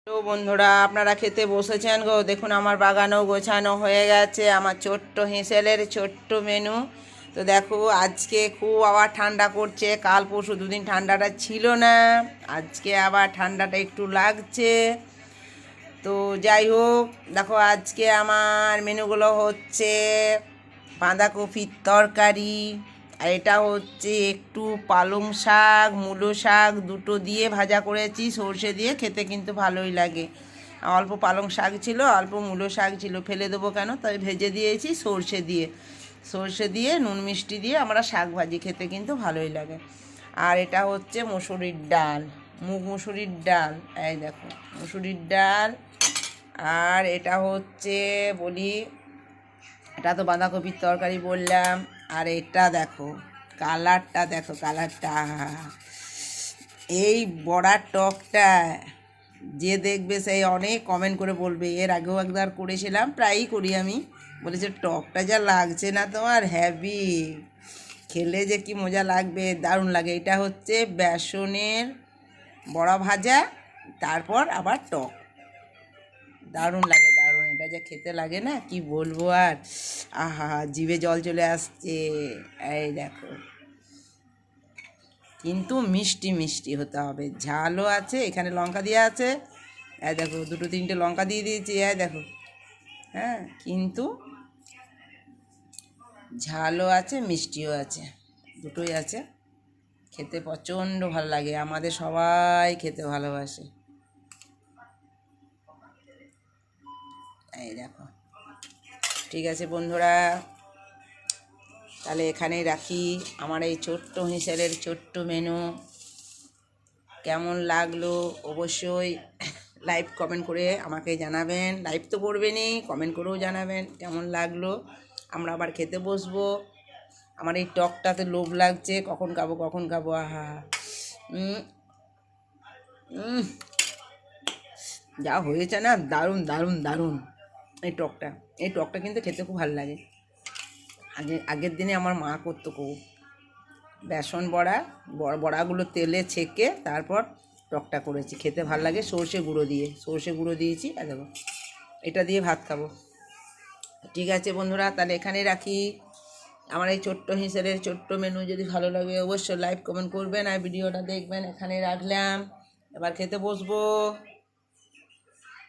তো বন্ধুরা, আপনারা খেতে বসেছেন গো। দেখুন আমার বাগানও গোছানো হয়ে গেছে, আমার ছোট্ট হেঁসেলের ছোট্ট মেনু। তো দেখো আজকে খুব আবার ঠান্ডা করছে, কাল পরশু দুদিন ঠান্ডাটা ছিল না, আজকে আবার ঠান্ডাটা একটু লাগছে। তো যাই হোক, দেখো আজকে আমার মেনুগুলো হচ্ছে বাঁধাকপির তরকারি, আর এটা হচ্ছে একটু পালং শাক, মূলো শাক দুটো দিয়ে ভাজা করেছি সর্ষে দিয়ে, খেতে কিন্তু ভালোই লাগে। অল্প পালং শাক ছিল, অল্প মূলো শাক ছিল, ফেলে দেবো কেন, তাই ভেজে দিয়েছি সর্ষে দিয়ে নুন মিষ্টি দিয়ে আমরা শাক ভাজি, খেতে কিন্তু ভালোই লাগে। আর এটা হচ্ছে মসুরির ডাল, মুগ মসুরির ডাল, এই দেখো মসুরির ডাল। আর এটা হচ্ছে বলি, এটা তো বাঁধাকপির তরকারি বললাম। আর এটা দেখো কালারটা, দেখো কালারটা, এই বড়ার টকটা যে দেখবে সেই অনেক কমেন্ট করে বলবে। এর আগেও একবার করেছিলাম, প্রায়ই করি আমি, বলেছে টকটা যা লাগছে না তোমার, হ্যাভি, খেলে যে কি মজা লাগবে, দারুণ লাগে। এটা হচ্ছে বেসনের বড়া ভাজা, তারপর আবার টক, দারুণ লাগে, দারুণ। এটা যে খেতে লাগে না, কি বলবো আর, আহা জিভে জল চলে আসছে। এই দেখো, কিন্তু মিষ্টি মিষ্টি হতে হবে, ঝালও আছে, এখানে লঙ্কা দেওয়া আছে, এই দেখো দুটো তিনটে লঙ্কা দিয়ে দিয়েছি, এই দেখো, হ্যাঁ, কিন্তু ঝালও আছে মিষ্টিও আছে, দুটোই আছে। খেতে প্রচণ্ড ভালো লাগে, আমাদের সবাই খেতে ভালোবাসে। এই দেখো, ঠিক আছে বন্ধুরা, তাহলে এখানেই রাখি আমার এই ছোট্ট হেঁসেলের ছোট্ট মেনু। কেমন লাগলো অবশ্যই লাইভ কমেন্ট করে আমাকে জানাবেন, লাইভ তো করবেনই, কমেন্ট করেও জানাবেন কেমন লাগলো। আমরা আবার খেতে বসবো। আমার এই টকটাতে লোভ লাগছে, কখন খাবো, আহা, যা হয়েছে না, দারুণ দারুণ দারুণ। এই টকটা কিন্তু খেতে খুব ভালো লাগে। আগের দিনে আমার মা করতো খুব, বেসন বড়াগুলো তেলে ছেঁকে তারপর টকটা করেছি, খেতে ভালো লাগে। সর্ষে গুঁড়ো দিয়েছি, আর দেখো এটা দিয়ে ভাত খাবো। ঠিক আছে বন্ধুরা, তাহলে এখানে রাখি। আমার এই ছোট্ট হিসেবের ছোট্ট মেনু যদি ভালো লাগে অবশ্যই লাইক কমেন্ট করবেন আর ভিডিওটা দেখবেন। এখানে রাখলাম, এবার খেতে বসবো।